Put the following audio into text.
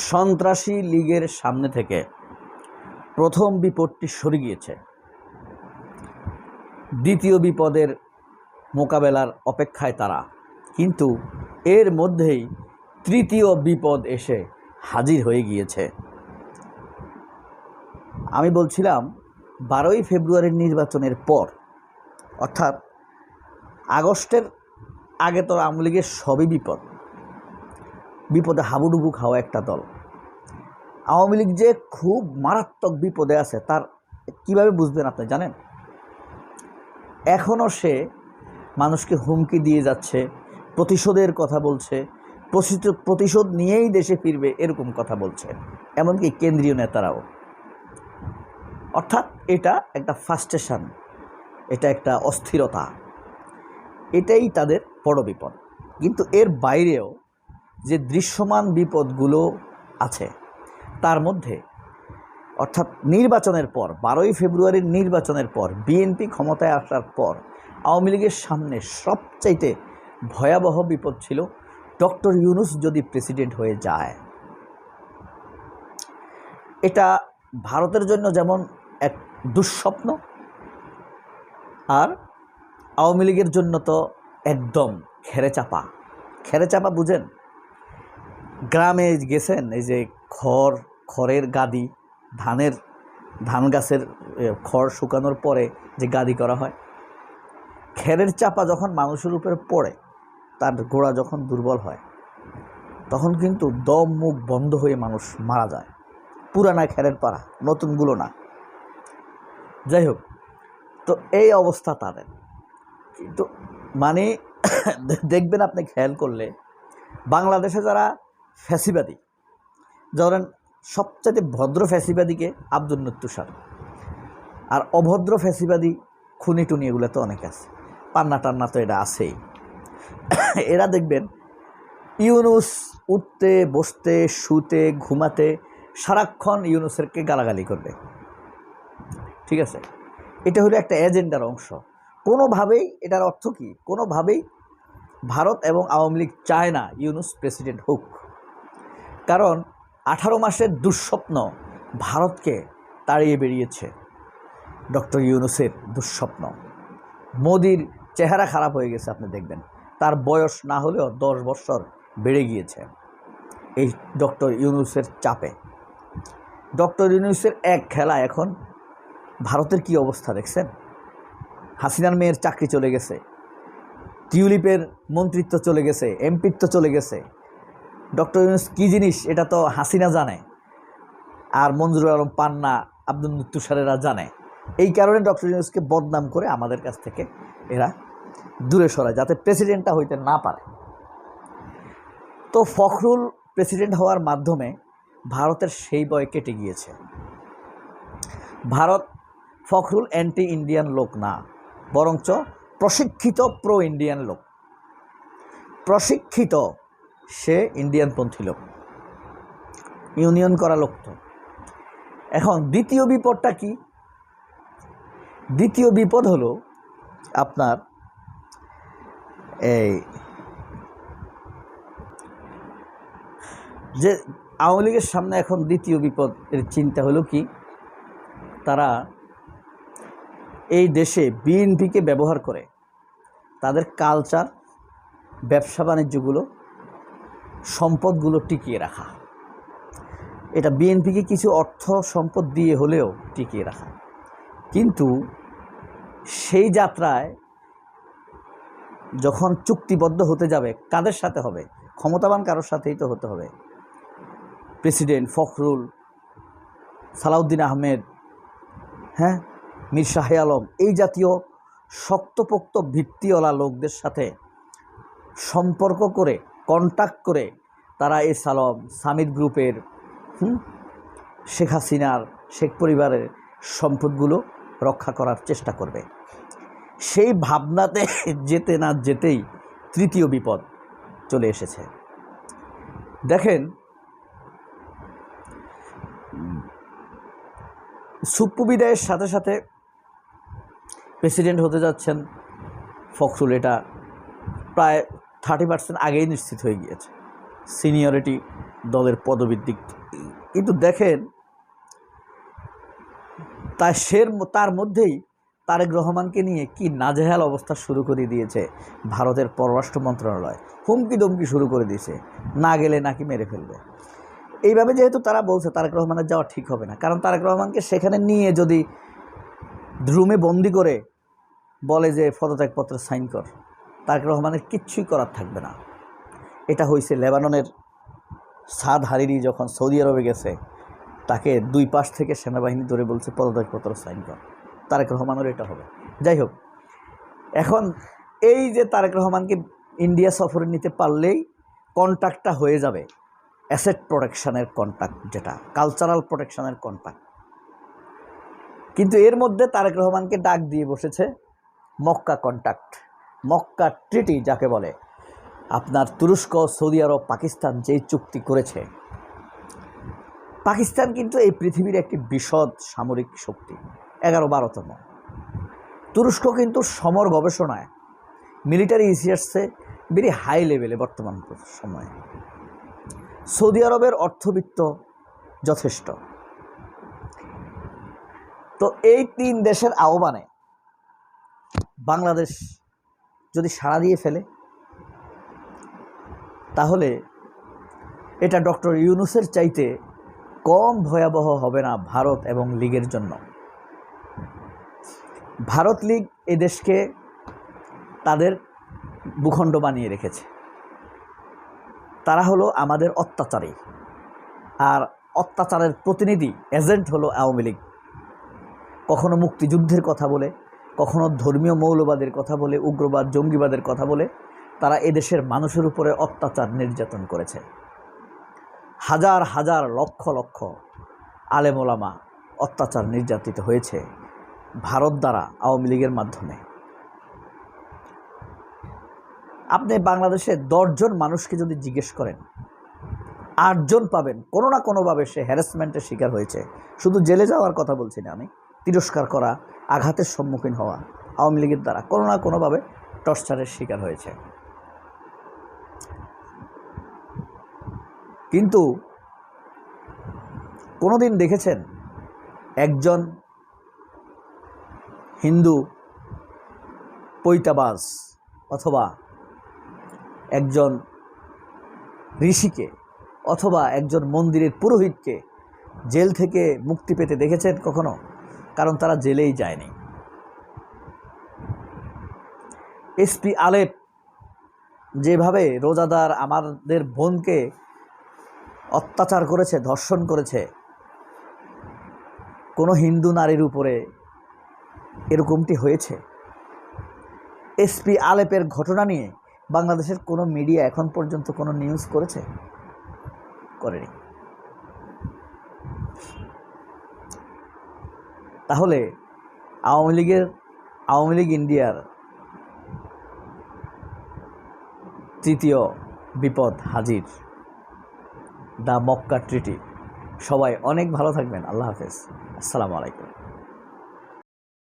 সন্ত্রাসী লীগের সামনে থেকে প্রথম বিপদটি সরে গিয়েছে। দ্বিতীয় বিপদের মোকাবেলার অপেক্ষায় তারা, কিন্তু এর মধ্যেই তৃতীয় বিপদ এসে হাজির হয়ে গিয়েছে। আমি বলছিলাম 12ই ফেব্রুয়ারির নির্বাচনের পর, অর্থাৎ আগস্টের আগে তো আওয়ামী লীগের সবই বিপদে হাবুডুবু খাওয়া একটা দল। আওয়ামী লীগ যে খুব মারাত্মক বিপদে আছে তার কিভাবে বুঝবেন আপনি জানেন? এখনও সে মানুষকে হুমকি দিয়ে যাচ্ছে, প্রতিশোধের কথা বলছে, প্রতিশোধ নিয়েই দেশে ফিরবে এরকম কথা বলছে, এমনকি কেন্দ্রীয় নেতারাও। অর্থাৎ এটা একটা ফ্রাস্ট্রেশন, এটা একটা অস্থিরতা, এটাই তাদের বড় বিপদ। কিন্তু এর বাইরেও যে দৃশ্যমান বিপদগুলো আছে তার মধ্যে, অর্থাৎ নির্বাচনের পর 12ই ফেব্রুয়ারির নির্বাচনের পর বিএনপি ক্ষমতায় আসার পর আওয়ামী লীগের সামনে সবচাইতে ভয়াবহ বিপদ ছিল ডক্টর ইউনূস যদি প্রেসিডেন্ট হয়ে যায়। এটা ভারতের জন্য যেমন এক দুঃস্বপ্ন, আর আওয়ামী লীগের জন্য তো একদম খেরে চাপা বুঝেন? গ্রামে গেছেন, এই যে খড়ের গাদি, ধান গাছের খড় শুকানোর পরে যে গাদি করা হয়, খেরের চাপা যখন মানুষের উপরে পড়ে, তার গোড়া যখন দুর্বল হয়, তখন কিন্তু দম মুখ বন্ধ হয়ে মানুষ মারা যায়। পুরানা খেরের পাড়া, নতুনগুলো না। যাই হোক, তো এই অবস্থা তাদের। কিন্তু মানে দেখবেন আপনি খেয়াল করলে, বাংলাদেশে যারা ফ্যাসিবাদী, ধরেন সবচেয়ে ভদ্র ফ্যাসিবাদীকে আব্দুল তুষার, আর অভদ্র ফ্যাসিবাদী খুনি টুনি এগুলো তো অনেক আছে, পান্না টান্না তো এটা আছেই। এরা দেখবেন ইউনূস উঠতে বসতে শুতে ঘুমাতে সারাক্ষণ ইউনূসেরকে গালাগালি করবে। ঠিক আছে, এটা হলো একটা এজেন্ডার অংশ। কোনোভাবেই এটার অর্থ কি? কোনোভাবেই ভারত এবং আওয়ামী লীগ চায় না ইউনূস প্রেসিডেন্ট হোক, কারণ 18 মাসের দুঃস্বপ্ন ভারতকে তাড়িয়ে বেরিয়েছে। ডক্টর ইউনূসের দুঃস্বপ্ন, মোদির চেহারা খারাপ হয়ে গেছে, আপনি দেখবেন তার বয়স না হলেও 10 বছর বেড়ে গিয়েছে এই ডক্টর ইউনূসের চাপে। ডক্টর ইউনূসের এক খেলা এখন ভারতের কি অবস্থা দেখছেন? হাসিনার মেয়ের চাকরি চলে গেছে, টিউলিপের মন্ত্রিত্ব চলে গেছে, এমপিত্ব চলে গেছে। ডক্টর ইউনূস কী জিনিস এটা তো হাসিনা জানে, আর মঞ্জুরুল আলম পান্না, আব্দুল তুষারেরা জানে। এই কারণে ডক্টর ইউনূসকে বদনাম করে আমাদের কাছ থেকে এরা দূরে সরায়, যাতে প্রেসিডেন্টটা হইতে না পারে। তো ফখরুল প্রেসিডেন্ট হওয়ার মাধ্যমে ভারতের সেই ভয় কেটে গিয়েছে। ফখরুল অ্যান্টি ইন্ডিয়ান লোক না, বরঞ্চ প্রশিক্ষিত প্রো ইন্ডিয়ান লোক। প্রশিক্ষিত, সে ইন্ডিয়ানপন্থী লোক, ইউনিয়ন করা লোক। তো এখন দ্বিতীয় বিপদটা কি? দ্বিতীয় বিপদ হলো আপনার এই যে আওয়ামী লীগের সামনে এখন দ্বিতীয় বিপদের চিন্তা হলো কি, তারা এই দেশে বিএনপিকে ব্যবহার করে তাদের কালচার, ব্যবসা বাণিজ্যগুলো, সম্পদগুলো টিকিয়ে রাখা। এটা বিএনপিকে কিছু অর্থ সম্পদ দিয়ে হলেও টিকিয়ে রাখা। কিন্তু সেই যাত্রায় যখন চুক্তিবদ্ধ হতে যাবে, কাদের সাথে হবে? ক্ষমতাবান কারোর সাথেই তো হতে হবে। প্রেসিডেন্ট ফখরুল, সালাউদ্দিন আহমেদ, মীর শাহ আলম, এই জাতীয় শক্তপোক্ত ভিত্তিওয়ালা লোকদের সাথে সম্পর্ক করে, কন্ট্যাক্ট করে তারা এই সামিট গ্রুপের, শেখ হাসিনার, শেখ পরিবারের সম্পদগুলো রক্ষা করার চেষ্টা করবে। সেই ভাবনাতে যেতে না যেতেই তৃতীয় বিপদ চলে এসেছে। দেখেন, সুপ্পু বিদায়ের সাথে সাথে প্রেসিডেন্ট হতে যাচ্ছেন ফখরুল, এটা প্রায় 30% আগেই নিশ্চিত হয়ে গিয়েছে। সিনিয়রিটি দলের পদবৃদ্ধি। কিন্তু দেখেন তার মধ্যেই তারেক রহমানকে নিয়ে কি নাজেহাল অবস্থা শুরু করে দিয়েছে ভারতের পররাষ্ট্র মন্ত্রণালয়। হুমকি দমকি শুরু করে দিয়েছে, না গেলে নাকি মেরে ফেলবে। এইভাবে যেহেতু তারা বলছে তারেক রহমানের যাওয়া ঠিক হবে না, কারণ তারেক রহমানকে সেখানে নিয়ে যদি রুমে বন্দি করে বলে যে পদত্যাগপত্র সাইন কর, তারেক রহমানের কিচ্ছুই করার থাকবে না। এটা হয়েছে লেবাননের সাদ হারিরি যখন সৌদি আরবে গেছে, তাকে দুই পাশ থেকে সেনাবাহিনী ধরে বলছে পদত্যাগপত্র সাইন কর। তারেক রহমানের এটা হবে। যাই হোক, এখন এই যে তারেক রহমানকে ইন্ডিয়া সফরে নিতে পারলেই কন্ট্রাক্টটা হয়ে যাবে অ্যাসেট প্রোটেকশনের কন্ট্রাক্ট, যেটা কালচারাল প্রোটেকশনের কন্ট্রাক্ট। কিন্তু এর মধ্যে তারেক রহমানকে ডাক দিয়ে বসেছে মক্কা কন্ট্রাক্ট, মক্কা ট্রিটি যাকে বলে। আপনার তুরস্ক, সৌদি আরব, পাকিস্তান যেই চুক্তি করেছে, পাকিস্তান কিন্তু এই পৃথিবীর একটি বিশদ সামরিক শক্তি, 11-12তম। তুরস্ক কিন্তু সমর গবেষণায় মিলিটারি রিসার্চে ভেরি হাই লেভেলে বর্তমান সময়ে। সৌদি আরবের অর্থবিত্ত যথেষ্ট। তো এই তিন দেশের আহ্বানে বাংলাদেশ যদি সাড়া দিয়ে ফেলে, তাহলে এটা ডক্টর ইউনূসের চাইতে কম ভয়াবহ হবে না ভারত এবং লীগের জন্য। ভারত লীগ এ দেশকে তাদের ভূখণ্ড বানিয়ে রেখেছে। তারা হলো আমাদের অত্যাচারী, আর অত্যাচারের প্রতিনিধি এজেন্ট হলো আওয়ামী লীগ। কখনো মুক্তিযুদ্ধের কথা বলে, কখনো ধর্মীয় মৌলবাদের কথা বলে, উগ্রবাদ জঙ্গিবাদের কথা বলে তারা এদেশের মানুষের উপরে অত্যাচার নির্যাতন করেছে। হাজার হাজার লক্ষ লক্ষ আলেম ওলামা অত্যাচার নির্যাতিত হয়েছে ভারত দ্বারা, আওয়ামী লীগের মাধ্যমে। আপনি বাংলাদেশে 10 জন মানুষকে যদি জিজ্ঞেস করেন, 8 জন পাবেন কোনো না কোনোভাবে সে হ্যারাসমেন্টের শিকার হয়েছে। শুধু জেলে যাওয়ার কথা বলছি না আমি, তিরস্কার করা, আঘাতের সম্মুখীন হওয়া আওয়ামী লীগের দ্বারা কোনো না কোনোভাবে টর্চারের শিকার হয়েছে। কিন্তু কোনোদিন দেখেছেন একজন হিন্দু পৈতাবাজ অথবা একজন ঋষিকে অথবা একজন মন্দিরের পুরোহিতকে জেল থেকে মুক্তি পেতে দেখেছেন কখনো? কারণ তারা জেলেই যায়নি। এসপি আলেপ যেভাবে রোজাদার আমাদের বোনকে অত্যাচার করেছে, ধর্ষণ করেছে, কোনো হিন্দু নারীর উপরে এরকমটি হয়েছে? এসপি আলেপের ঘটনা নিয়ে বাংলাদেশের কোনো মিডিয়া এখন পর্যন্ত কোনো নিউজ করেছে? করেনি। তাহলে আওয়ামী লীগ ইন্ডিয়ার তৃতীয় বিপদ হাজির, দ্য মক্কা ট্রিটি। সবাই অনেক ভালো থাকবেন। আল্লাহ হাফেজ। আসসালামু আলাইকুম।